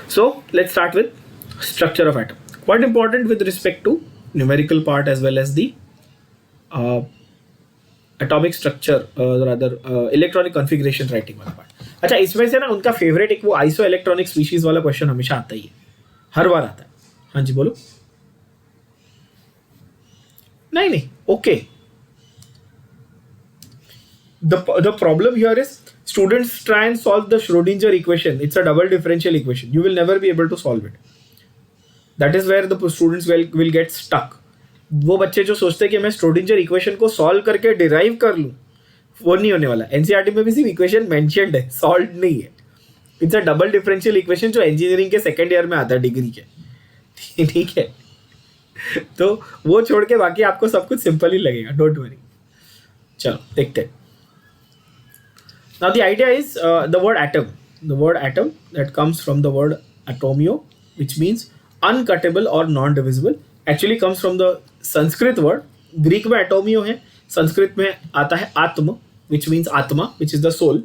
So let's start with structure of atom. Quite important with respect to numerical part as well as the uh, atomic structure, rather electronic configuration writing वाला part. अच्छा, इसमें से ना उनका favourite एक वो iso electronic species वाला question हमेशा आता ही है, हर बार आता है. हाँ जी बोलो. नहीं नहीं, okay. The problem here is students try and solve the Schrodinger equation. It's a double differential equation. You will never be able to solve it. That is where the students will get stuck. वो बच्चे जो सोचते हैं कि मैं स्ट्रोडिंजर equation को solve करके derive कर लूँ, वो नहीं होने वाला. एनसीईआरटी में भी सिर्फ इक्वेशन मेंशन्ड है, सॉल्व नहीं है. It's a double differential equation जो इंजीनियरिंग के सेकेंड ईयर में आता है डिग्री के. ठीक है, तो वो छोड़ के बाकी आपको सब कुछ सिंपल ही लगेगा, डोंट वरी. चलो देखते हैं. Now the idea is the word atom. The word atom that comes from the word atomio, which means uncuttable or non-divisible, actually comes from the Sanskrit word. Greek में atomio है, संस्कृत में आता है आत्म, which means आत्मा, which is the soul.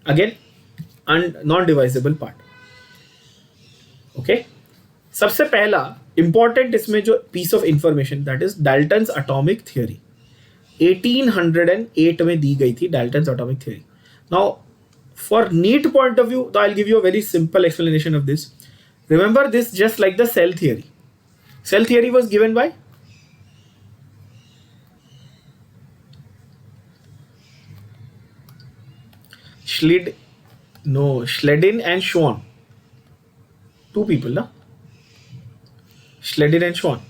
Again, non-divisible part. Okay. सबसे पहला important इसमें जो piece of information, that is Dalton's atomic theory. 1808 में दी गई थी Dalton's atomic theory. Now, for NEET point of view, I'll give you a very simple explanation of this. Remember this just like the cell theory. Cell theory was given by Schleiden and Schwann. Two people, na? Schleiden and Schwann.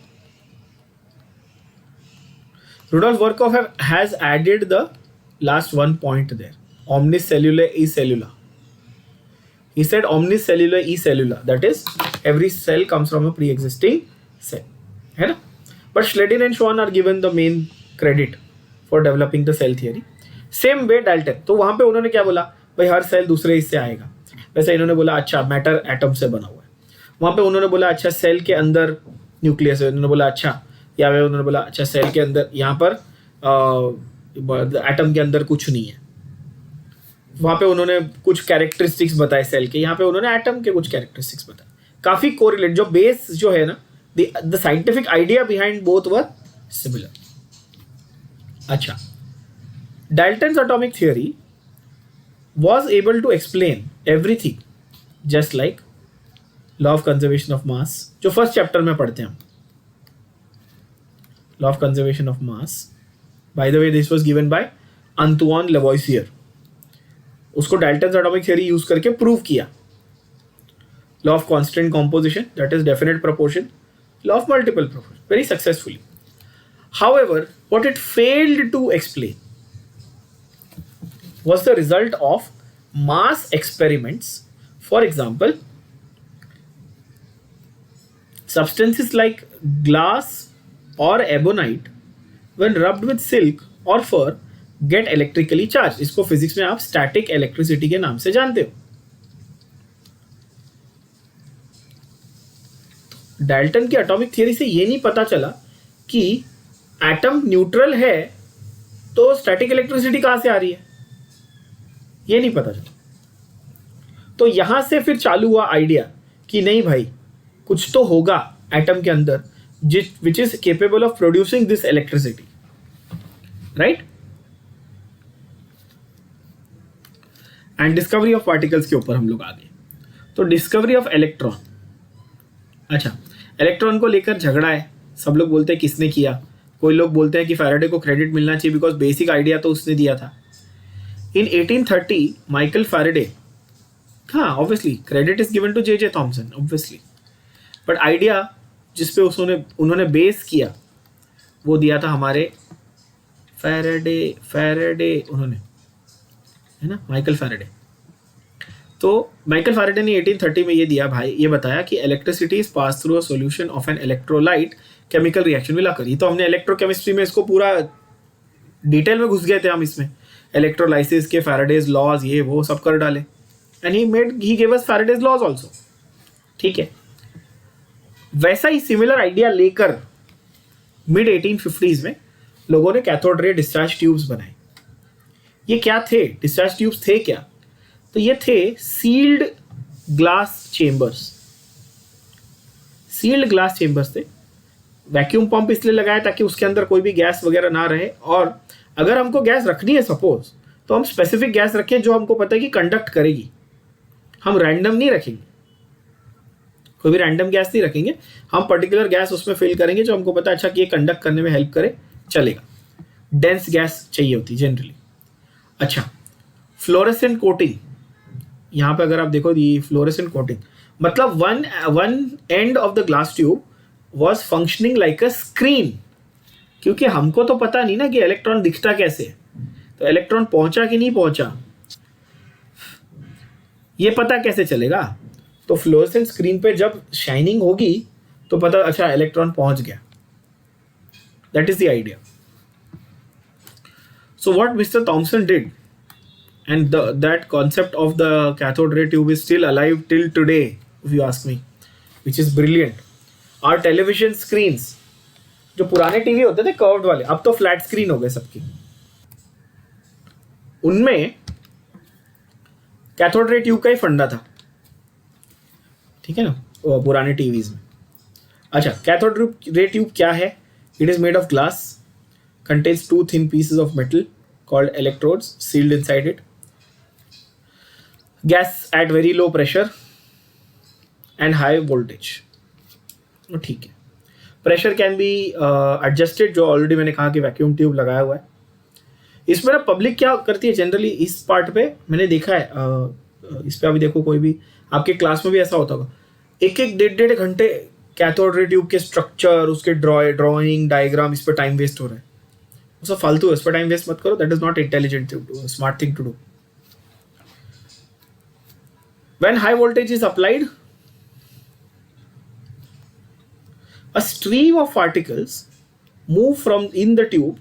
Rudolf Virchow has added the last one point there. Omnis cellula e cellula. He said omnis cellula e cellula. That is, every cell comes from a pre-existing cell. है ना? But Schleiden and Schwann are given the main credit for developing the cell theory. Same way Dalton. तो वहाँ पे उन्होंने क्या बोला, भाई हर cell दूसरे हिस्से आएगा. वैसे इन्होंने बोला अच्छा मैटर एटम से बना हुआ है. वहाँ पे उन्होंने बोला अच्छा सेल के अंदर न्यूक्लियस है. उन्होंने बोला अच्छा, या उन्होंने बोला अच्छा सेल के अंदर यहाँ पर एटम के अंदर कुछ नहीं है. वहाँ पे उन्होंने कुछ कैरेक्टरिस्टिक्स बताए सेल के, यहाँ पे उन्होंने एटम के कुछ कैरेक्टरिस्टिक्स बताए. काफ़ी कोरिलेट, जो बेस जो है ना, the scientific idea behind both were similar. अच्छा, Dalton's atomic theory was able to explain everything just like law of conservation of mass, जो फर्स्ट चैप्टर में पढ़ते हैं हम. law of conservation of mass, by the way this was given by Antoine Lavoisier. उसको Dalton's atomic theory use करके prove किया. law of constant composition, that is definite proportion, law of multiple proportion, very successfully. However, what it failed to explain was the result of mass experiments. For example, substances like glass or ebonite when rubbed with silk or fur get electrically charged. इसको physics में आप static electricity के नाम से जानते हो. Dalton की atomic theory से ये नहीं पता चला कि एटम न्यूट्रल है तो स्टैटिक इलेक्ट्रिसिटी कहाँ से आ रही है, ये नहीं पता चला. तो यहां से फिर चालू हुआ आइडिया कि नहीं भाई कुछ तो होगा एटम के अंदर which is capable of producing this electricity, right. And discovery of particles के ऊपर हम लोग आ गए. तो डिस्कवरी ऑफ इलेक्ट्रॉन. अच्छा, इलेक्ट्रॉन को लेकर झगड़ा है, सब लोग बोलते हैं किसने किया. कोई लोग बोलते हैं कि फैराडे को क्रेडिट मिलना चाहिए बिकॉज बेसिक आइडिया तो उसने दिया था. In 1830, Michael Faraday, हाँ obviously credit is given to J.J. Thomson obviously, but idea जिस पे उन्होंने बेस किया वो दिया था हमारे फैराडे उन्होंने, है ना, माइकल फैराडे. तो माइकल फैराडे ने 1830 में ये दिया भाई, ये बताया कि electricity is pass through a solution of an electrolyte chemical reaction मिलाकर. ये तो हमने इलेक्ट्रोकेमिस्ट्री में इसको पूरा डिटेल में घुस गए थे हम इसमें, इलेक्ट्रोलाइसिस के फैराडेज लॉज ये वो सब कर डाले. And he gave us Faraday's laws also. ठीक है, वैसा ही सिमिलर आइडिया लेकर मिड 1850s में लोगों ने कैथोड रे डिस्चार्ज ट्यूब्स बनाए. ये क्या थे डिस्चार्ज ट्यूब्स, थे क्या? तो ये थे sealed glass chambers. Sealed glass chambers थे. वैक्यूम पंप इसलिए लगाया ताकि उसके अंदर कोई भी गैस वगैरह ना रहे, और अगर हमको गैस रखनी है सपोज, तो हम स्पेसिफिक गैस रखें जो हमको पता है कि कंडक्ट करेगी. हम रैंडम नहीं रखेंगे, कोई भी रैंडम गैस नहीं रखेंगे, हम पर्टिकुलर गैस उसमें फिल करेंगे जो हमको पता है अच्छा कि ये कंडक्ट करने में हेल्प करे, चलेगा. डेंस गैस चाहिए होती जनरली. अच्छा, फ्लोरेसेंट कोटिंग. यहाँ पे अगर आप देखो ये फ्लोरेसेंट कोटिंग मतलब one end of the glass tube was functioning like a screen. क्योंकि हमको तो पता नहीं ना कि इलेक्ट्रॉन दिखता कैसे, तो इलेक्ट्रॉन पहुंचा कि नहीं पहुंचा ये पता कैसे चलेगा. तो फ्लोरेसेंट स्क्रीन पे जब शाइनिंग होगी तो पता अच्छा इलेक्ट्रॉन पहुंच गया. That is the idea. So what mister Thomson did, and that concept of the cathode ray tube is still alive till today, if you ask me, which is brilliant. Our television screens, जो पुराने TV होते थे curved वाले, अब तो flat screen हो गए सबकी, उनमें कैथोड रे ट्यूब का ही फंडा था. ठीक है ना, पुराने टीवीज में. अच्छा, कैथोड रे ट्यूब क्या है? It is made of glass, contains two thin pieces of metal called electrodes sealed inside it. Gas at very low pressure and high voltage. ठीक है. प्रेशर कैन बी एडजस्टेड, जो already मैंने कहा कि vacuum tube लगाया हुआ है. इसमें ना पब्लिक क्या करती है जनरली, इस पार्ट पे मैंने देखा है, इस पे अभी देखो कोई भी आपके क्लास में भी ऐसा होता होगा, एक एक डेढ़ घंटे कैथोड रे ट्यूब के स्ट्रक्चर, उसके ड्राइंग डायग्राम, इस पर टाइम वेस्ट हो रहा है. उसका फालतू है, इस पर टाइम वेस्ट मत करो. That is not intelligent, smart thing to do. When high voltage is applied, a stream of particles move from in the tube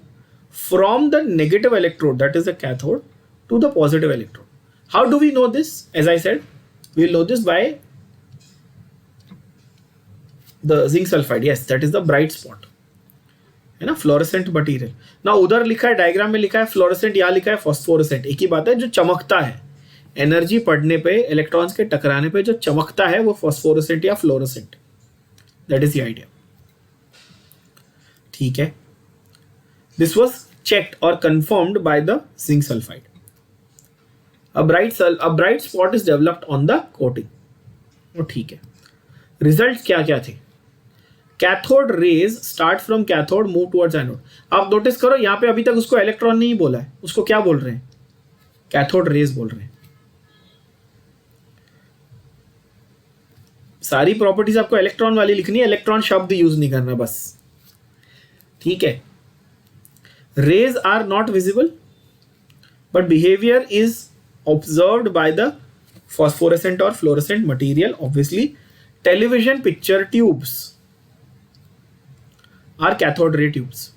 from the negative electrode, that is the cathode, to the positive electrode. How do we know this? As I said, we will know this by the zinc sulfide. Yes, that is the bright spot, है ना, fluorescent material. ना उधर लिखा है diagram में, लिखा है fluorescent, यहाँ लिखा है फॉस्फोरेसेंट. एक ही बात है, जो चमकता है एनर्जी पड़ने पे, इलेक्ट्रॉन्स के टकराने पे जो चमकता है वो फॉस्फोरेसेंट या fluorescent. That is the idea. ठीक है. दिस वाज चेक्ड और confirmed by the zinc sulphide. A bright spot is developed on the coating. ठीक है. रिजल्ट क्या क्या थे? Cathode rays start from cathode move towards anode. आप नोटिस करो यहाँ पे अभी तक उसको इलेक्ट्रॉन नहीं बोला है, उसको क्या बोल रहे हैं? कैथोड रेज बोल रहे हैं. सारी प्रॉपर्टीज आपको इलेक्ट्रॉन वाली लिखनी है, इलेक्ट्रॉन शब्द यूज नहीं करना बस. ठीक है. Rays are not visible but behaviour is observed by the phosphorescent और fluorescent material. Obviously television picture tubes are cathode ray tubes,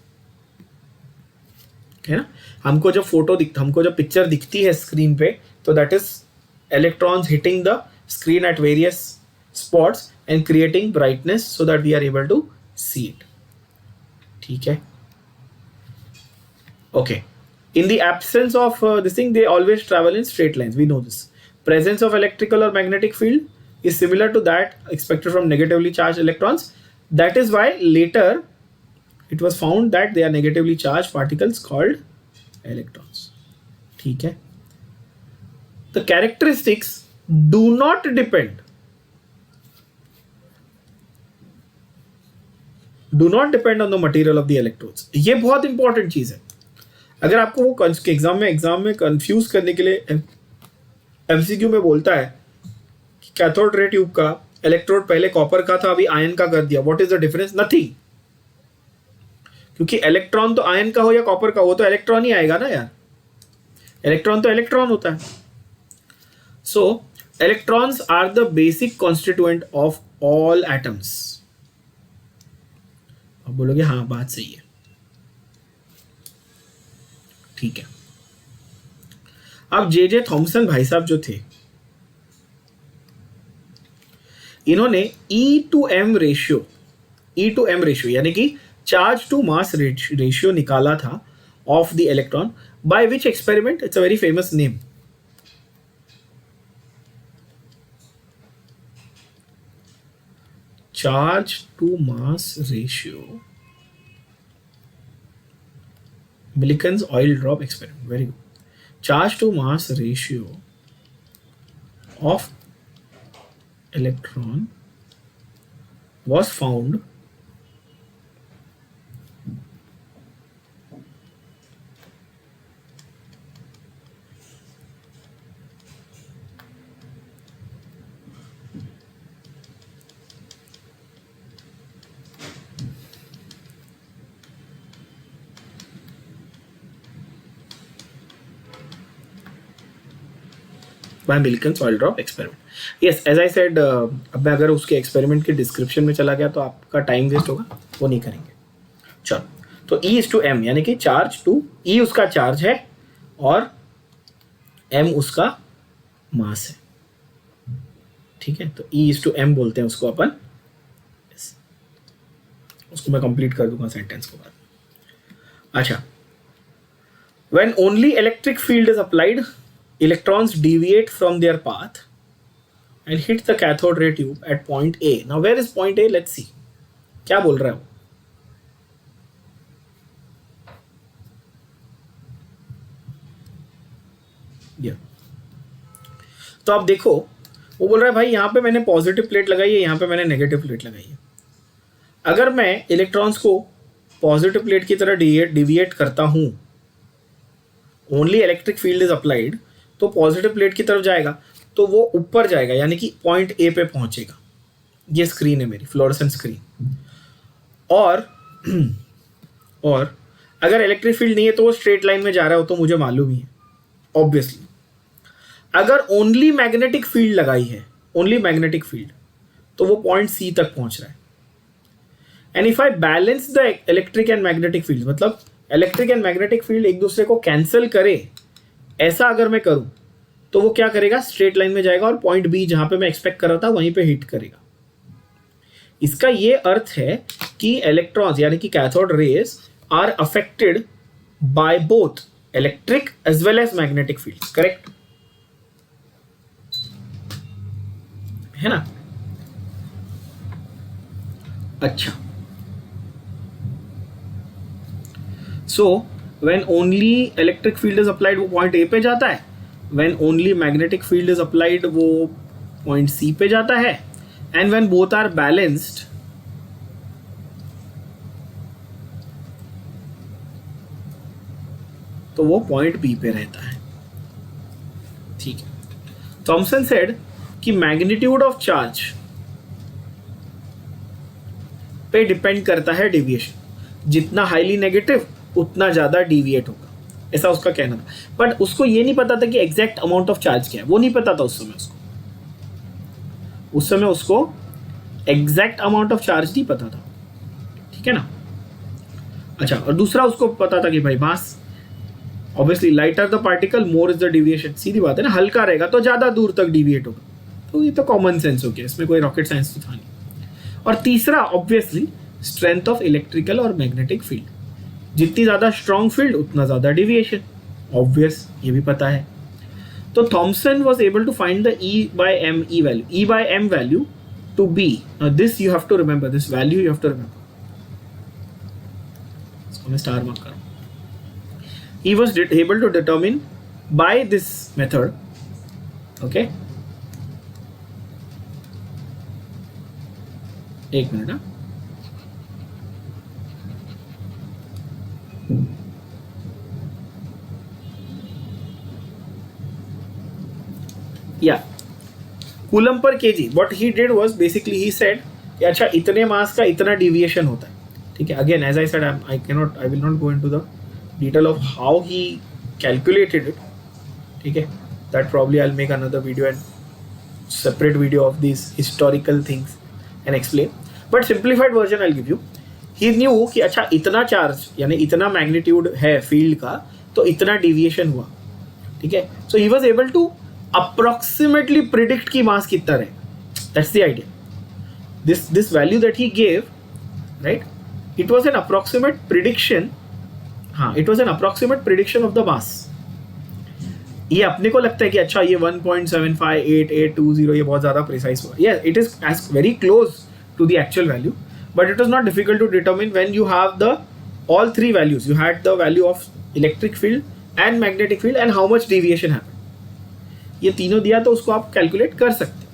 है ना. हमको जब हमको जब पिक्चर दिखती है स्क्रीन पे, तो that is electrons hitting the screen at various spots and creating brightness so that we are able to see it. ठीक है. Okay. In the absence of this thing, they always travel in straight lines. We know this. Presence of electrical or magnetic field is similar to that expected from negatively charged electrons. That is why later it was found that they are negatively charged particles called electrons. ठीक है. The characteristics do not depend on the material of the electrodes. ये बहुत important चीज है. अगर आपको वो exam में कंफ्यूज करने के लिए एमसीक्यू में बोलता है कि कैथोड रे ट्यूब का इलेक्ट्रोड पहले कॉपर का था, अभी आयन का कर दिया, what is the difference? Nothing. क्योंकि इलेक्ट्रॉन तो आयन का हो या कॉपर का हो, तो इलेक्ट्रॉन ही आएगा ना यार. इलेक्ट्रॉन तो इलेक्ट्रॉन होता है. So electrons are the basic constituent of all atoms. आप बोलोगे हाँ बात सही है. ठीक है. अब जे थॉमसन भाई साहब जो थे, इन्होंने E/M रेशियो यानी कि चार्ज टू मास रेशियो निकाला था of the electron. By which experiment? It's a very famous name. charge to mass ratio, Millikan's oil drop experiment, very good. Charge to mass ratio of electron was found by Millikan's oil drop experiment. Yes, as I said, अब मैं अगर उसके experiment के description में चला गया तो आपका टाइम वेस्ट होगा, वो नहीं करेंगे. चलो, तो E is to M यानी कि चार्ज टू E उसका चार्ज है और M उसका मास है. ठीक है, तो E is to M बोलते हैं उसको अपन. yes. उसको मैं कंप्लीट कर दूंगा सेंटेंस को बाद. अच्छा, when only electric field is applied, electrons deviate from their path and hit the cathode ray tube at point A. Now where is point A? Let's see. क्या बोल रहा है वो? तो आप देखो, वो बोल रहा है भाई यहाँ पे मैंने पॉजिटिव प्लेट लगाई है, यहाँ पे मैंने नेगेटिव प्लेट लगाई है. अगर मैं इलेक्ट्रॉन्स को पॉजिटिव प्लेट की तरह डिविएट करता हूँ, only electric field is applied, तो पॉजिटिव प्लेट की तरफ जाएगा तो वो ऊपर जाएगा यानी कि पॉइंट ए पे पहुंचेगा. ये स्क्रीन है मेरी फ्लोरेसेंट स्क्रीन. और अगर इलेक्ट्रिक फील्ड नहीं है तो वो स्ट्रेट लाइन में जा रहा हो तो मुझे मालूम ही है ऑब्वियसली. अगर ओनली मैग्नेटिक फील्ड लगाई है, ओनली मैग्नेटिक फील्ड, तो वो पॉइंट सी तक पहुंच रहा है. And if I balance the electric and magnetic field, मतलब इलेक्ट्रिक एंड मैग्नेटिक फील्ड एक दूसरे को कैंसिल करे, ऐसा अगर मैं करूं तो वो क्या करेगा, स्ट्रेट लाइन में जाएगा और पॉइंट बी जहां पे मैं एक्सपेक्ट कर रहा था वहीं पे हिट करेगा. इसका ये अर्थ है कि इलेक्ट्रॉन्स यानी कि cathode rays are affected by both electric as well as magnetic field. Correct है ना? अच्छा, so when only electric field is applied वो पॉइंट ए पे जाता है, when only magnetic field is applied वो पॉइंट सी पे जाता है, and when both are balanced तो वो पॉइंट बी पे रहता है. ठीक है. थॉमसन सेड कि मैग्नीट्यूड ऑफ चार्ज पे डिपेंड करता है डेविएशन. जितना हाईली नेगेटिव उतना ज्यादा डिविएट होगा, ऐसा उसका कहना था. बट उसको ये नहीं पता था कि एग्जैक्ट अमाउंट ऑफ चार्ज क्या है, वो नहीं पता था उस समय उसको एग्जैक्ट अमाउंट ऑफ चार्ज नहीं पता था. ठीक है ना? अच्छा, और दूसरा उसको पता था कि भाई mass, obviously lighter the particle more is the deviation. सीधी बात है ना, हल्का रहेगा तो ज्यादा दूर तक डिविएट होगा. तो ये तो कॉमन सेंस हो गया, इसमें कोई रॉकेट साइंस तो था नहीं. और तीसरा ऑब्वियसली स्ट्रेंथ ऑफ इलेक्ट्रिकल और मैग्नेटिक फील्ड. जितनी ज्यादा स्ट्रॉन्ग फील्ड उतना ज्यादा डिविएशन, ऑब्वियस, ये भी पता है. तो Thomson was able to find the E by M value to be. Now this you have to remember, this value you have to remember. इसको मैं स्टार मार्क करूं. He was able to determine by this method, okay, एक minute ना, या coulomb per KG. What he did was basically he said कि अच्छा इतने मास का इतना डिविएशन होता है. ठीक है, again as I said I will not go into the detail of how he calculated it. ठीक है, that probably I'll make another video and separate video of these historical things and explain. But simplified version I'll give you. He knew कि अच्छा इतना charge यानी इतना magnitude है field का तो इतना डिविएशन हुआ. ठीक है, so he was able to approximately predict कि मास कितना रहे. That's the idea. This value that he gave, right? It was an approximate prediction. हाँ, it was an approximate prediction of the mass. ये अपने को लगता है कि अच्छा ये 1.758820 ये बहुत ज़्यादा प्रिसाइज हुआ. Yes, it is as very close to the actual value, but it was not difficult to determine when you have the all three values. You had the value of electric field and magnetic field and how much deviation happened. ये तीनों दिया तो उसको आप calculate कर सकते.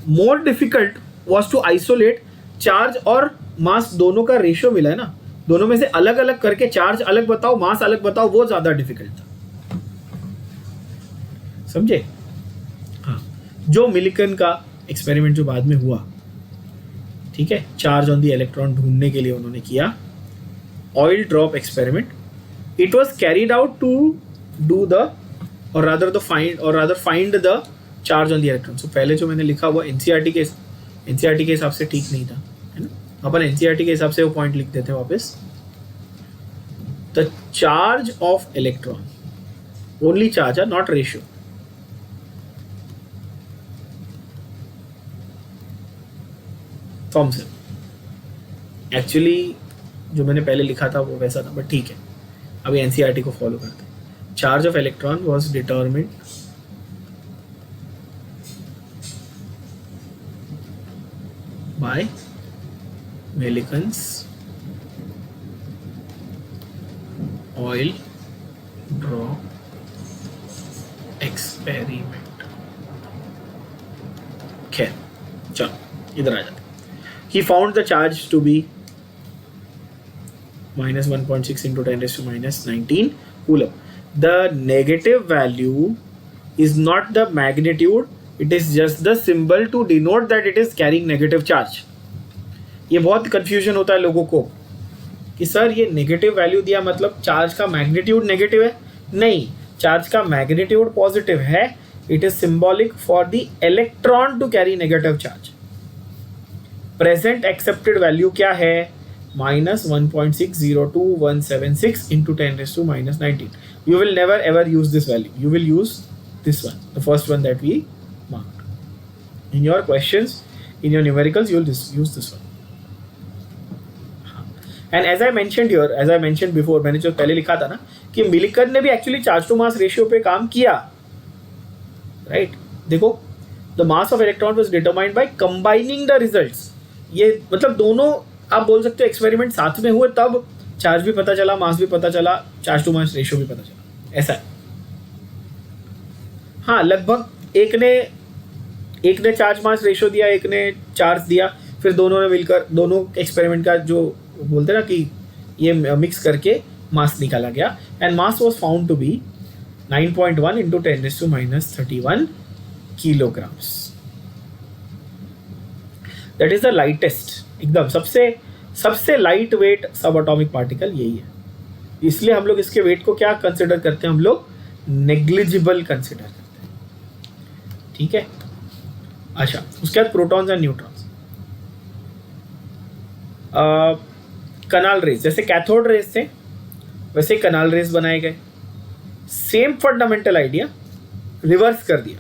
More difficult was to isolate charge और mass दोनों का रेशियो मिला है ना, दोनों में से अलग अलग करके चार्ज अलग बताओ मास अलग बताओ, वो ज्यादा डिफिकल्ट था. समझे? हाँ, जो मिलिकन का एक्सपेरिमेंट जो बाद में हुआ, ठीक है, चार्ज ऑन द इलेक्ट्रॉन ढूंढने के लिए उन्होंने किया oil drop experiment. It was carried out to do the और rather find the charge on the electron. So पहले जो मैंने लिखा हुआ एनसीईआरटी के हिसाब से ठीक नहीं था, है ना. अपन एनसीईआरटी के हिसाब से वो पॉइंट लिख देते हैं वापस. The charge of electron, only charge, not ratio. Thomson actually जो मैंने पहले लिखा था वो वैसा था, बट ठीक है, अभी एनसीईआरटी को फॉलो करते हैं. Charge of electron was determined bye Millikan's oil drop experiment. खैर चलो इधर आ जाते. He found the charge to be minus 1.6 into 10 raised to minus 19 coulomb. The negative value is not the magnitude, it is just the symbol to denote that it is carrying negative charge. ये बहुत confusion होता है लोगों को कि sir ये negative value दिया मतलब चार्ज का मैग्नीट्यूड नेगेटिव है. नहीं, चार्ज का मैग्नीट्यूड पॉजिटिव है. It is symbolic for the electron to carry negative charge. Present accepted value क्या है? Minus 1.602176 into 10 raised to minus 19. You will never ever use this value. You will use this one, the first one that we marked. In your questions, in your numericals, you will use this one. And as I mentioned here, as I mentioned before, मैंने जो पहले लिखा था ना कि Millikan ने भी actually charge to mass ratio पे काम किया, राइट. देखो, the mass of electron was determined by combining the results. ये मतलब दोनों आप बोल सकते हो एक्सपेरिमेंट साथ में हुए, तब चार्ज भी पता चला, मास भी पता चला, चार्ज टू मास रेशियो भी पता चला, ऐसा है. हाँ, लगभग एक ने चार्ज मास रेशियो दिया, एक ने चार्ज दिया, फिर दोनों ने मिलकर दोनों एक्सपेरिमेंट का जो बोलते ना कि ये मिक्स करके मास निकाला गया. And mass was found to be 9.1 into 10 raised to minus 31 kilograms. That is the lightest, एकदम सबसे light weight subatomic particle यही है. इसलिए हम लोग इसके वेट को क्या कंसिडर करते हैं? हम लोग नेग्लिजिबल कंसिडर करते हैं, ठीक है. अच्छा, उसके बाद protons and neutrons. Canal rays, जैसे कैथोड रेज थे वैसे कनाल रेज बनाए गए. सेम फंडामेंटल आइडिया रिवर्स कर दिया.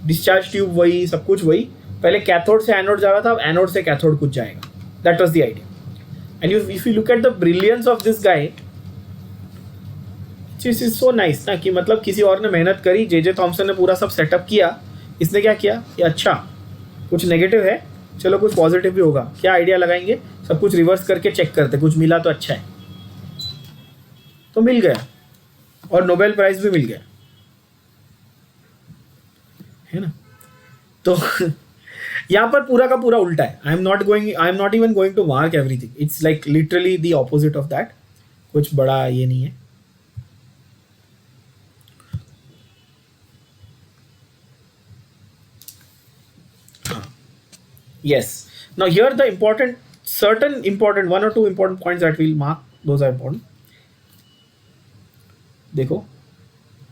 डिस्चार्ज ट्यूब वही, सब कुछ वही. पहले कैथोड से एनोड जा रहा था, अब एनोड से कैथोड कुछ जाएगा. That was the idea. And if you look at the brilliance of this guy, this is so nice ना, कि मतलब किसी और ने मेहनत करी, जे थॉमसन ने पूरा सब सेटअप किया, इसने क्या किया कि अच्छा कुछ नेगेटिव है, चलो कुछ पॉजिटिव भी होगा, क्या आइडिया लगाएंगे, सब कुछ रिवर्स करके चेक करते, कुछ मिला तो अच्छा है. तो मिल गया और नोबेल प्राइज भी मिल गया, है ना. तो यहाँ पर पूरा का पूरा उल्टा है. I am not even going to mark everything. It's like literally the opposite of that. कुछ बड़ा ये नहीं है. Yes. Now here the certain important 1 or 2 important points that we'll mark. Those are important. देखो,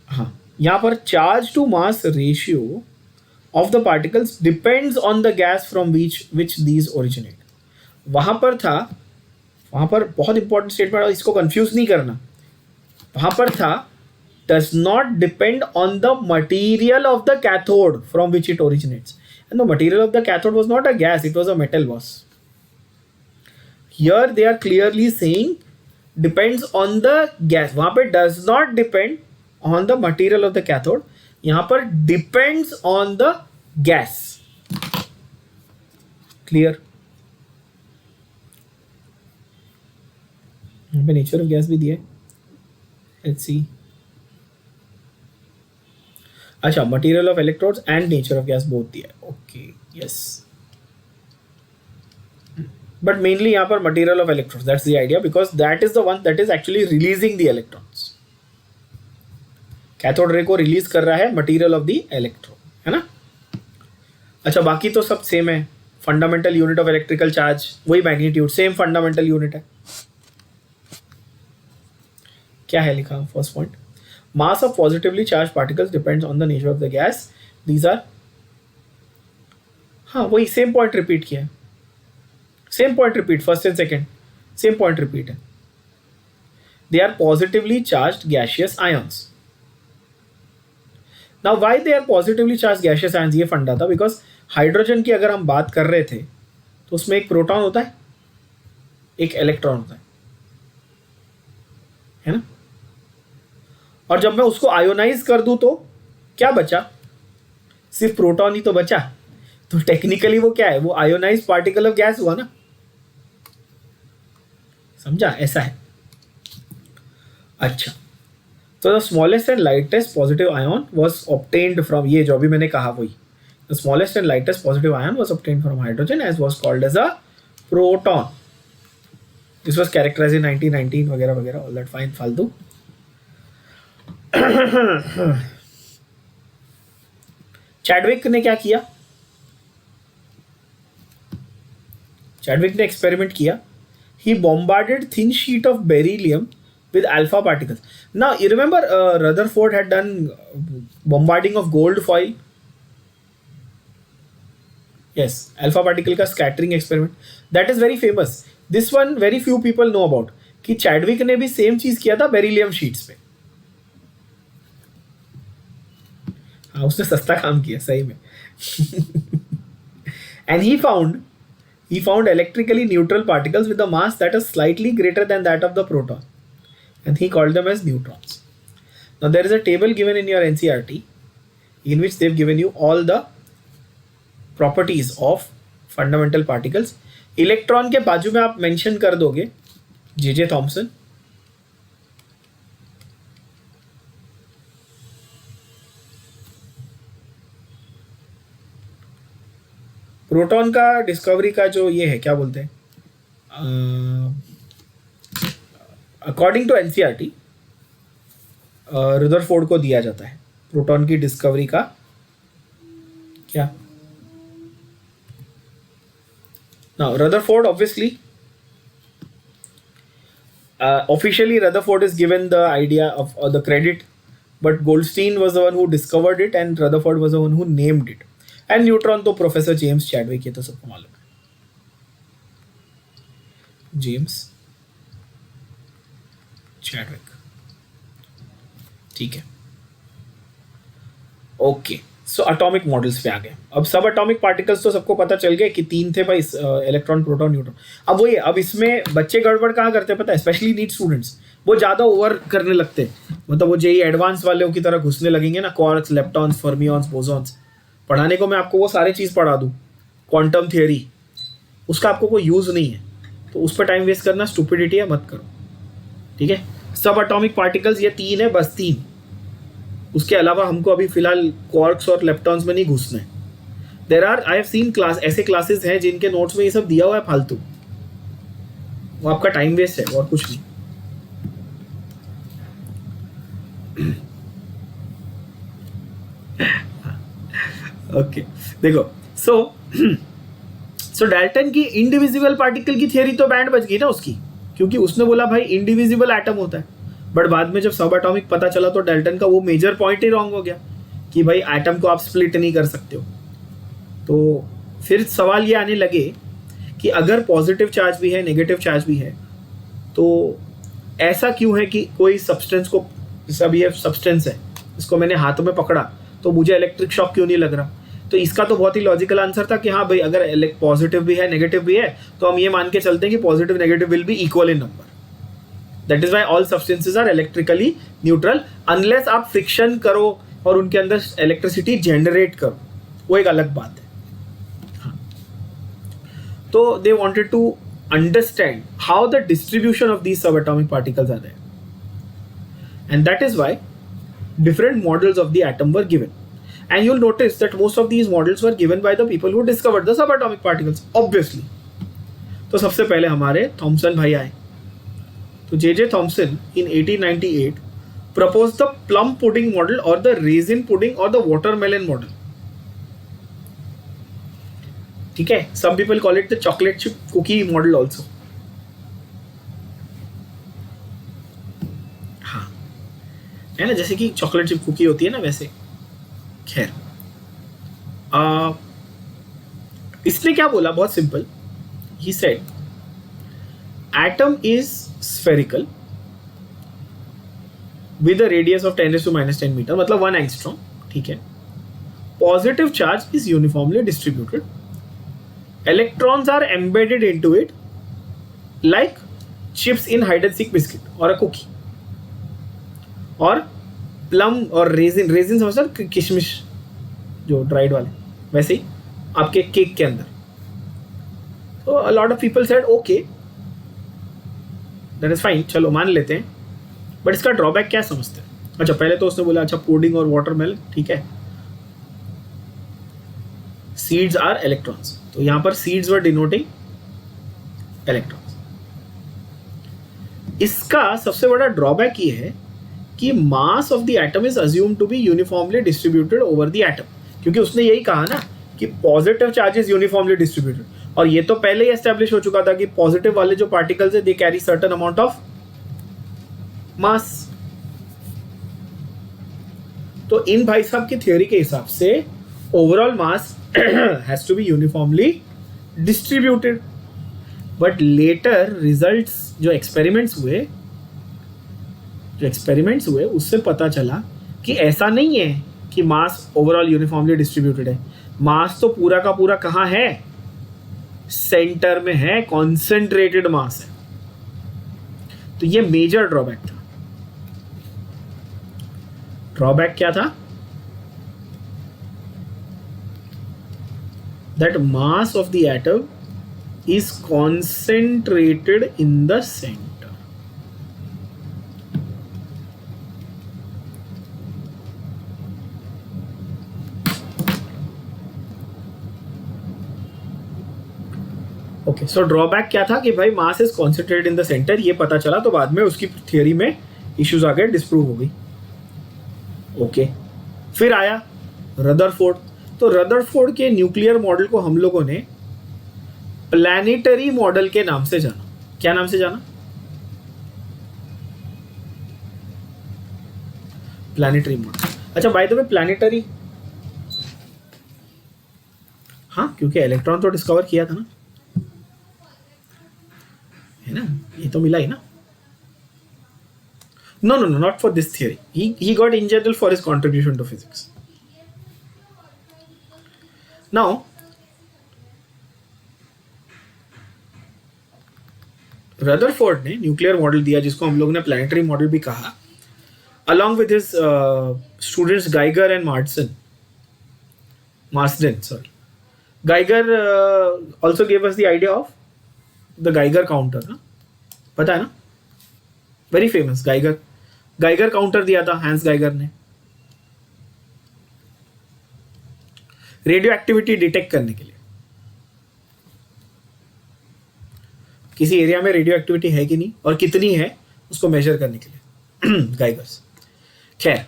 हाँ, यहाँ पर charge to mass ratio of the particles depends on the gas from which these originate. वहाँ पर बहुत important statement है, इसको confuse नहीं करना. वहाँ पर था does not depend on the material of the cathode from which it originates. And the material of the cathode was not a gas, it was a metal, boss. Here they are clearly saying depends on the gas. वहाँ पे does not depend on the material of the cathode. यहाँ पर depends on the gas. Clear? यहाँ पे nature of gas भी दिया है, let's सी. अच्छा, material of electrodes and nature of gas both दिया है. Okay, yes. बट मेनली यहाँ पर material of electrons, that's the idea, because that is the one that is actually releasing the electrons. Cathode ray को release कर रहा है material of the electron, है ना. अच्छा, बाकी तो सब सेम है. Fundamental unit of electrical charge वही मैग्नीट्यूड, सेम फंडामेंटल यूनिट है. क्या है लिखा first point? Mass of positively charge particles depends on the nature of the gas. These are, हाँ वही सेम पॉइंट रिपीट किया है. Same point repeat, first and second same point repeat है. They are positively charged gaseous ions. Now why they are positively charge gaseous ions, ये फंडा था. Because hydrogen की अगर हम बात कर रहे थे तो उसमें एक प्रोटॉन होता है, एक इलेक्ट्रॉन होता है ना. और जब मैं उसको आयोनाइज कर दूं तो क्या बचा? सिर्फ प्रोटॉन ही तो बचा. तो टेक्निकली वो क्या है? वो आयोनाइज पार्टिकल ऑफ गैस हुआ ना. समझा? ऐसा है. अच्छा, तो the smallest and lightest positive ion was obtained from, ये जो अभी मैंने कहा वही, the smallest and lightest positive ion was obtained from hydrogen as was called as a proton. This was characterised in 1919 वगैरह वगैरह, ऑल दैट फाइन फालतू. Chadwick ने क्या किया? चैडविक ने एक्सपेरिमेंट किया. He bombarded thin sheet of beryllium with alpha particles. Now, you remember Rutherford had done bombarding of gold foil? Yes, alpha particle का scattering experiment. That is very famous. This one very few people know about. कि Chadwick ने भी same चीज किया था beryllium sheets पे. हाँ, उसने सस्ता काम किया सही में. And he found electrically neutral particles with a mass that is slightly greater than that of the proton, and he called them as neutrons. Now there is a table given in your NCERT in which they've given you all the properties of fundamental particles. Electron के बाजू में आप mention कर दोगे J Thomson. Proton का discovery का जो ये है, क्या बोलते हैं, अकॉर्डिंग टू एनसीईआरटी रदरफोर्ड को दिया जाता है प्रोटॉन की डिस्कवरी का. क्या? Now Rutherford obviously officially Rutherford is given the idea of or the credit, but Goldstein was the one who discovered it and Rutherford was the one who named it. And neutron तो professor James Chadwick, ये तो सबको मालूम है. James Chadwick, ठीक है. Okay, so atomic models पे आ गए. अब सब एटॉमिक पार्टिकल्स तो सबको पता चल गया कि तीन थे भाई, इलेक्ट्रॉन, प्रोटॉन, न्यूट्रॉन. अब वही, अब इसमें बच्चे गड़बड़ कहाँ करते हैं पता है? स्पेशली नीट स्टूडेंट्स, वो ज़्यादा ओवर करने लगते हैं. मतलब वो जेई एडवांस वालों की तरह घुसने लगेंगे ना, क्वार्क्स, लेप्टॉन्स, फर्मियंस, बोसॉन्स. पढ़ाने को मैं आपको वो सारी चीज़ पढ़ा दूँ, क्वांटम थियोरी, उसका आपको कोई यूज़ नहीं है, तो उस पर टाइम वेस्ट करना स्टूपिडिटी है, मत करो. ठीक है, सब एटॉमिक पार्टिकल्स ये तीन है, बस तीन. उसके अलावा हमको अभी फिलहाल क्वार्क्स और लेप्टॉन्स में नहीं घुसना है. There are, I have seen class, ऐसे क्लासेस हैं जिनके नोट्स में ये सब दिया हुआ है फालतू, वो आपका टाइम वेस्ट है और कुछ नहीं. ओके, देखो, सो डाल्टन की इंडिविजिबल पार्टिकल की थियरी तो बैंड बज गई ना उसकी, क्योंकि उसने बोला भाई इंडिविजिबल एटम होता है. बट बाद में जब सब एटॉमिक पता चला तो डाल्टन का वो मेजर पॉइंट ही रॉन्ग हो गया कि भाई एटम को आप स्प्लिट नहीं कर सकते हो. तो फिर सवाल ये आने लगे कि अगर पॉजिटिव चार्ज भी है, नेगेटिव चार्ज भी है, तो ऐसा क्यों है कि कोई सब्सटेंस को, जैसे अभी ये सब्सटेंस है, इसको मैंने हाथों में पकड़ा तो मुझे इलेक्ट्रिक शॉक क्यों नहीं लग रहा? तो इसका तो बहुत ही लॉजिकल आंसर था कि हाँ भाई, अगर पॉजिटिव भी है, नेगेटिव भी है, तो हम ये मान के चलते हैं कि positive negative will be equal in number. That is why all substances are electrically neutral, unless आप फ्रिक्शन करो और उनके अंदर इलेक्ट्रिसिटी जनरेट करो, वो एक अलग बात है. हाँ. तो they wanted to understand how the distribution of these subatomic particles are there, and that is why different models of the atom were given. And you'll notice that most of these models were given by the people who discovered the subatomic particles, obviously. तो सबसे पहले हमारे Thompson भाई आए. तो J Thomson in 1898 proposed the plum pudding model or the raisin pudding or the watermelon model. ठीक है, some people call it the chocolate chip cookie model also. हाँ, है ना, जैसे कि चॉकलेट चिप कुकी होती है ना, वैसे. खैर, इसने क्या बोला, बहुत simple. He said atom is spherical with a radius of 10⁻⁻10 metre, मतलब 1 एंगस्ट्रॉम. ठीक है. Positive charge is uniformly distributed. Electrons are embedded into it like chips in hide and seek biscuit और अ कुकी. और plum और raisin, raisin समझते हो, किशमिश जो ड्राइड वाले, वैसे ही आपके केक के अंदर. तो a lot of people said okay, that is fine, चलो मान लेते हैं. बट इसका ड्रॉबैक क्या समझते हैं? अच्छा, पहले तो उसने बोला अच्छा पुडिंग और वाटरमेलन, ठीक है, सीड्स आर इलेक्ट्रॉन्स. तो यहां पर सीड्स वर डिनोटिंग इलेक्ट्रॉन्स. इसका सबसे बड़ा ड्रॉबैक ये है कि mass of the atom is assumed to be uniformly distributed over the atom. क्योंकि उसने यही कहा ना कि पॉजिटिव चार्जेस यूनिफॉर्मली डिस्ट्रीब्यूटेड, और ये तो पहले ही एस्टैब्लिश हो चुका था कि पॉजिटिव वाले जो पार्टिकल्स है they carry certain amount of mass. तो इन भाई साहब की थ्योरी के हिसाब से overall mass has to be uniformly distributed. But later results, जो एक्सपेरिमेंट्स हुए उससे पता चला कि ऐसा नहीं है कि मास ओवरऑल यूनिफॉर्मली डिस्ट्रीब्यूटेड है. मास तो पूरा का पूरा कहाँ है? सेंटर में है, कॉन्सेंट्रेटेड मास है. तो ये मेजर ड्रॉबैक था. ड्रॉबैक क्या था? That mass of the atom is concentrated in the centre. Okay, so drawback क्या था कि भाई mass is concentrated in the centre. ये पता चला, तो बाद में उसकी थियरी में इश्यूज आ गए, डिस्प्रूव हो गई. ओके, फिर आया रदरफोर्ड. तो रदरफोर्ड के न्यूक्लियर मॉडल को हम लोगों ने प्लैनेटरी मॉडल के नाम से जाना. क्या नाम से जाना? Planetary model. अच्छा, बाय द वे प्लैनेटरी, हाँ, क्योंकि इलेक्ट्रॉन तो डिस्कवर किया था ना, है ना, ये तो मिला ही ना. No, not for this theory. He got in general for his contribution to physics. Now, Rutherford ने न्यूक्लियर मॉडल दिया, जिसको हम लोग ने प्लैनेटरी मॉडल भी कहा, along with his students Geiger and Marsden. Sorry, Geiger also gave us the idea of the Geiger counter. ना, पता है ना, वेरी फेमस गाइगर काउंटर दिया था हैंस गाइगर ने, रेडियो एक्टिविटी डिटेक्ट करने के लिए. किसी एरिया में रेडियो एक्टिविटी है कि नहीं और कितनी है उसको मेजर करने के लिए गाइगर्स. खैर,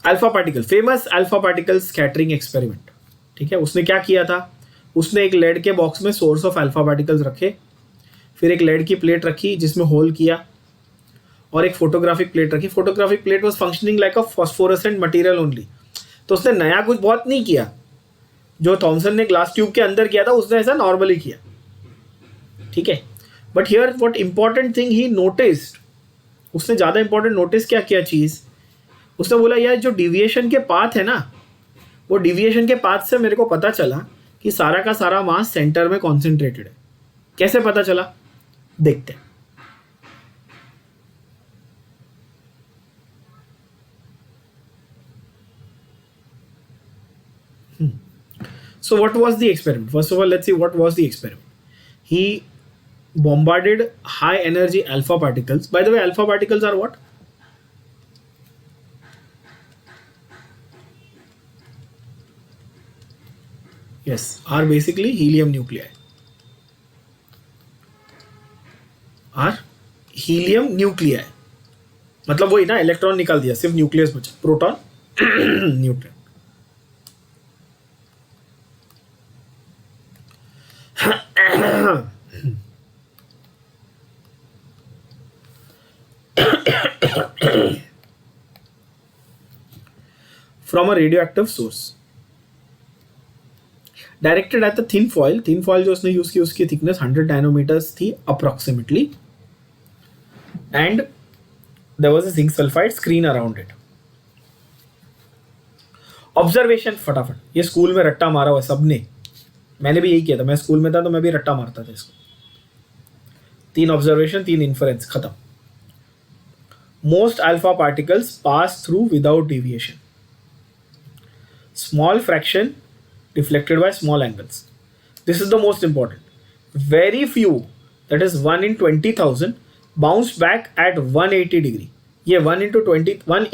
alpha particle, famous alpha particle scattering experiment. ठीक है, उसने क्या किया था? उसने एक लेड के बॉक्स में सोर्स ऑफ अल्फा पार्टिकल्स रखे, फिर एक लेड की प्लेट रखी जिसमें होल किया, और एक फोटोग्राफिक प्लेट रखी. Photographic plate was functioning like a phosphorescent material only. तो उसने नया कुछ बहुत नहीं किया. जो थॉमसन ने ग्लास ट्यूब के अंदर किया था उसने ऐसा नॉर्मली किया. ठीक है, but here what important thing he noticed, उसने ज़्यादा इंपॉर्टेंट नोटिस क्या किया चीज़, उसने बोला यार जो डिविएशन के पाथ है ना, वो डिविएशन के पाथ से मेरे को पता चला कि सारा का सारा मास सेंटर में कॉन्सेंट्रेटेड है. कैसे पता चला, देखते हैं. So what was the experiment? First of all, let's see what was the experiment. He bombarded high energy alpha particles. By the way, alpha particles are what? Yes, are basically helium nuclei. Are helium nuclei. मतलब वही ना, electron निकाल दिया, सिर्फ nucleus बचा, proton neutron. From a radioactive source directed at the thin foil जो उसने use की उसकी थिकनेस 100 नैनोमीटर्स थी approximately, and there was a zinc sulfide screen around it. Observation फटाफट, ये स्कूल में रट्टा मारा हुआ सबने, मैंने भी यही किया था, मैं स्कूल में था तो मैं भी रट्टा मारता था इसको. 3 ऑब्जर्वेशन 3 इन्फरेंस, खत्म. Most alpha particles pass through without deviation. Small fraction deflected by small angles. This is the most important. Very few, that is 1 in 20,000 bounce back at 180 degree. ये 1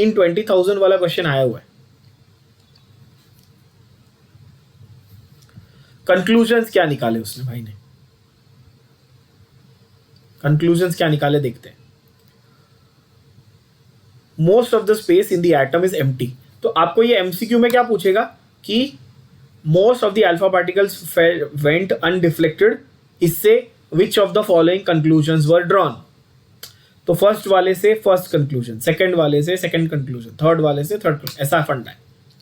in 20,000 वाला क्वेश्चन आया हुआ है. Conclusions क्या निकाले उसने भाई ने, कंक्लूजन्स क्या निकाले देखते हैं. Most of the space in the atom is empty. तो आपको ये एमसीक्यू में क्या पूछेगा कि most of the alpha particles went undeflected, इससे which of the following conclusions were drawn. तो फर्स्ट वाले से फर्स्ट कंक्लूजन, सेकंड वाले से सेकंड कंक्लूजन, थर्ड वाले से थर्ड, ऐसा फंडा है.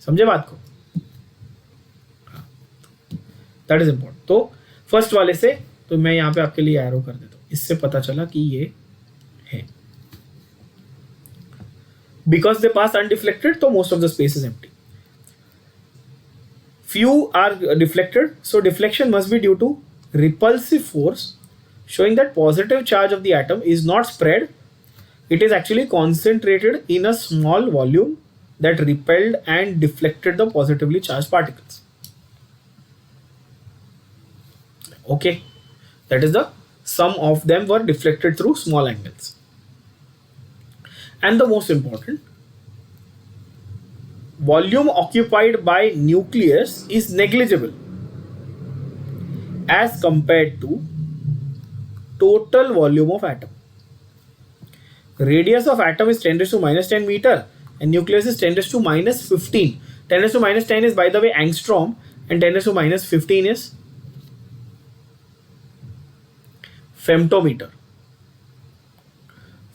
समझे बात को, दैट इज इंपॉर्टेंट. तो फर्स्ट वाले से, तो मैं यहां पे आपके लिए एरो कर देता हूं, इससे पता चला कि ये है. बिकॉज दे पास अनडिफ्लेक्टेड, तो most of the space is empty. Few are deflected, so deflection must be due to repulsive force, showing that positive charge of the atom is not spread. It is actually concentrated in a small volume that repelled and deflected the positively charged particles. Okay, that is the some of them were deflected through small angles. And the most important, volume occupied by nucleus is negligible as compared to total volume of atom. Radius of atom is 10 raised to minus 10 meter and nucleus is 10 raised to minus 15. 10 raised to minus 10 is, by the way, angstrom, and 10 raised to minus 15 is femtometer.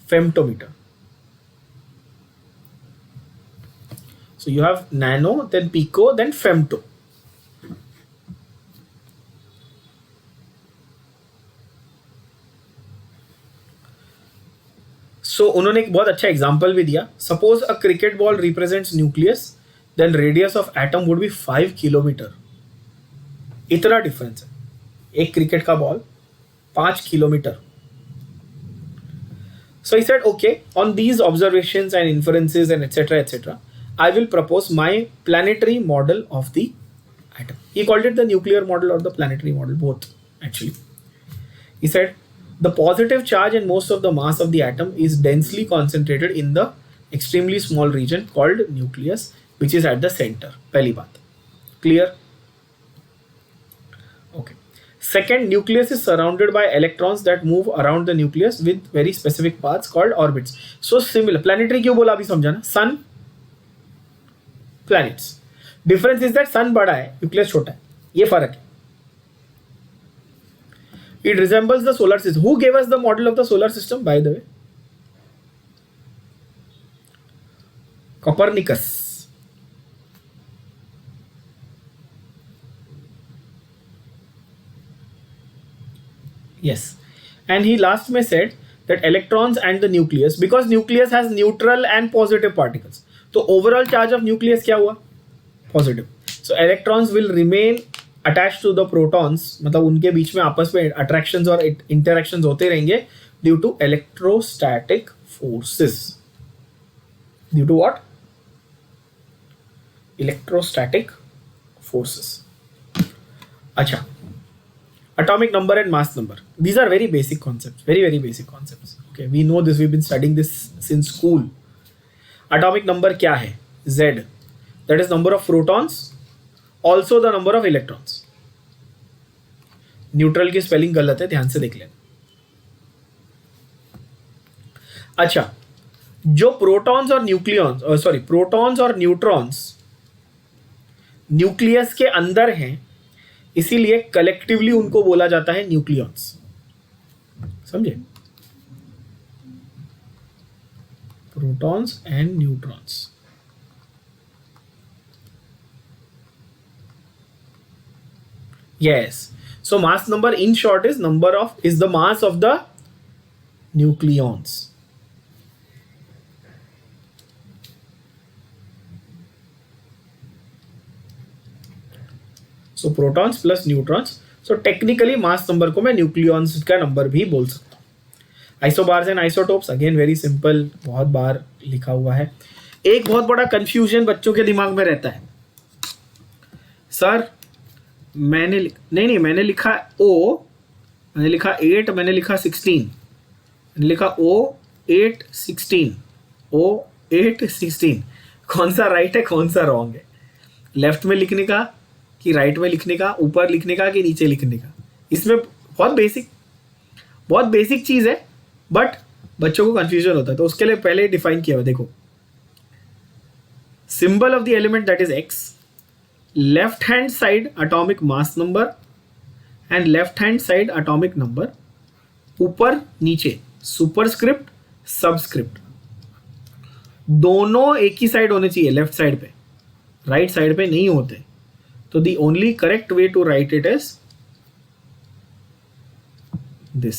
Femtometer. So you have nano, then pico, then femto. So उन्होंने एक बहुत अच्छा example भी दिया. Suppose a cricket ball represents nucleus, then radius of atom would be 5 kilometre. इतना difference है, एक cricket का ball 5 kilometre. So he said, okay, on these observations and inferences and etc., I will propose my planetary model of the atom. He called it the nuclear model or the planetary model, both actually. He said, the positive charge and most of the mass of the atom is densely concentrated in the extremely small region called nucleus, which is at the center. Pehli baat. Clear? Okay. Second, nucleus is surrounded by electrons that move around the nucleus with very specific paths called orbits. So similar. Planetary क्यों बोला अभी समझा ना? Sun, planets. Difference is that sun बड़ा है, nucleus छोटा है. ये फर्क है. It resembles the solar system. Who gave us the model of the solar system, by the way? Copernicus. Yes. And he last में said that electrons and the nucleus, because nucleus has neutral and positive particles. तो overall charge of nucleus क्या हुआ? Positive. So electrons will remain attached to the protons, मतलब उनके बीच में आपस में attractions और interactions होते रहेंगे due to electrostatic forces. Due to what? Electrostatic forces. अच्छा, atomic number and mass number, these are very basic concepts, very basic concepts. Okay, we know this, we've been studying this since school. Atomic number क्या है? Z, that is number of protons, also the number of electrons. Neutral की spelling गलत है, ध्यान से देख लेना. अच्छा, जो प्रोटॉन्स और न्यूक्लियॉन्स, सॉरी, प्रोटॉन्स और न्यूट्रॉन्स न्यूक्लियस के अंदर हैं, इसीलिए कलेक्टिवली उनको बोला जाता है न्यूक्लियॉन्स. समझे? Protons and neutrons. Yes. So mass number in short is the mass of the nucleons. So protons plus neutrons. So technically mass number को मैं nucleons का नंबर भी बोल सकता हूँ. Isobars and isotopes again very simple, बहुत बार लिखा हुआ है. एक बहुत बड़ा confusion बच्चों के दिमाग में रहता है, सर मैंने लिखा O, मैंने लिखा 8, मैंने लिखा 16, मैंने लिखा O8 16, O8 16, कौन सा राइट है कौन सा रॉन्ग है? लेफ्ट में लिखने का कि राइट में लिखने का, ऊपर लिखने का कि नीचे लिखने का? इसमें बहुत बेसिक चीज़ है, बट बच्चों को कंफ्यूजन होता है. तो उसके लिए पहले डिफाइन किया हुआ, देखो, symbol of the element that is X, left hand side atomic mass number and left hand side atomic number, ऊपर नीचे सुपरस्क्रिप्ट सबस्क्रिप्ट, दोनों एक ही साइड होने चाहिए, लेफ्ट साइड पे, राइट साइड पे नहीं होते. तो the only correct way to write it is this,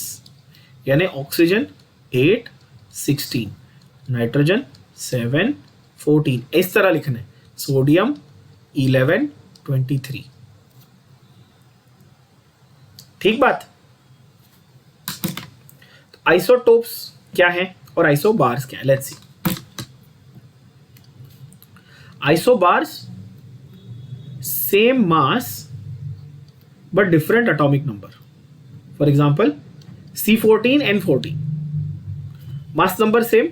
यानी ऑक्सीजन 8 16, नाइट्रोजन 7 14, इस तरह लिखना है. सोडियम 11 23. ठीक बात. आइसोटोप्स क्या है और आइसोबार्स क्या है? Let's see. Isobars same mass but different atomic number. For example C14 N14, mass number same,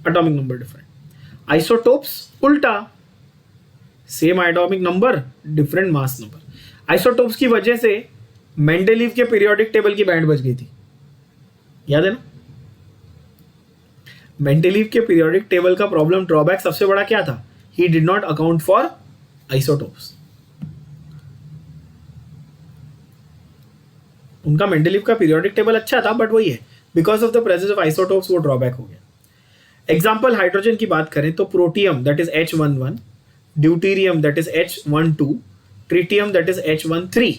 atomic number different. Isotopes उल्टा, same atomic number different mass number. Isotopes की वजह से मेंडेलीव के पीरियोडिक टेबल की band बज गई थी, याद है ना? मेंडेलीव के पीरियोडिक टेबल का प्रॉब्लम, ड्रॉबैक सबसे बड़ा क्या था? He did not account for isotopes. उनका मेंडेलीव का पीरियोडिक टेबल अच्छा था, बट वही है, because of the presence of isotopes वो ड्रॉबैक हो गया. एग्जाम्पल हाइड्रोजन की बात करें तो protium that is H11, deuterium that is H12, tritium that is H13.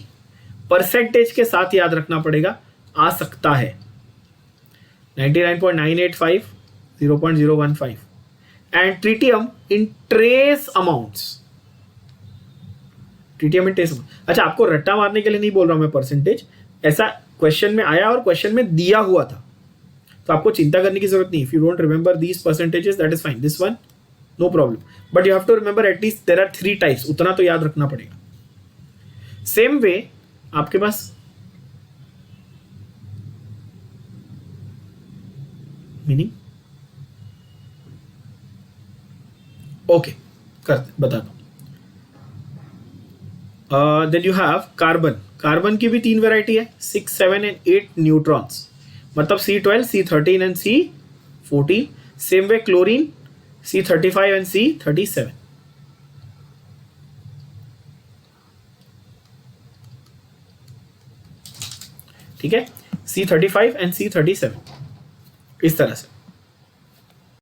Percentage के साथ याद रखना पड़ेगा, आ सकता है 99.985, 0.015, and tritium in trace amounts. Tritium in trace amount. अच्छा, आपको रट्टा मारने के लिए नहीं बोल रहा हूं मैं परसेंटेज, ऐसा क्वेश्चन में आया और क्वेश्चन में दिया हुआ था, तो आपको चिंता करने की जरूरत नहीं. If you don't remember these percentages that is fine, this one no problem, but you have to remember at least there are 3 types, उतना तो याद रखना पड़ेगा. सेम वे आपके पास मीनिंग, ओके, बताता हूं. Then you have carbon. Carbon की भी 3 वैरायटी है, 6 7 एंड 8 न्यूट्रॉन्स, मतलब C12 C13 and C14. Same way chlorine C35 and C37. ठीक है, C35 एंड C37 इस तरह से.